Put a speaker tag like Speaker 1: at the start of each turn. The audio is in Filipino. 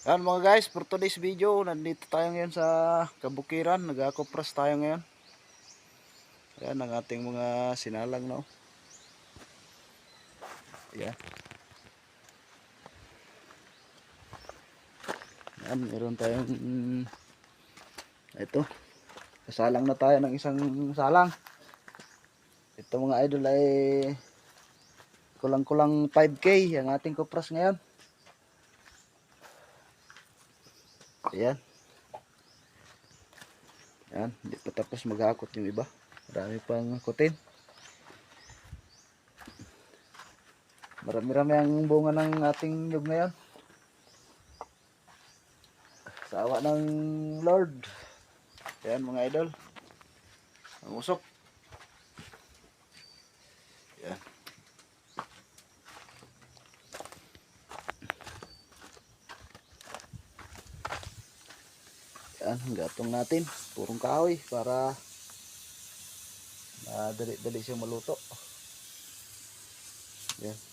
Speaker 1: Yan mga guys, for today's video, nandito tayo ngayon sa Kabukiran. Nag-akopras tayo ngayon. Yan ang ating mga sinalang, no. Yan. Yan, meron tayong ito. Kasalang na tayo ng isang salang. Ito mga idol ay kulang-kulang 5K ang ating kopras ngayon. Ayan. Yan, hindi pa tapos mag-akot yung iba. Marami pang akotin. Marami-rami ang bunga ng ating nyug ngayon. Sa awa ng Lord. Ayan mga idol. Ang usok. Ayan. Ayan, gatong natin. Purong kahoy para dali-dali siyang maluto. Ayan.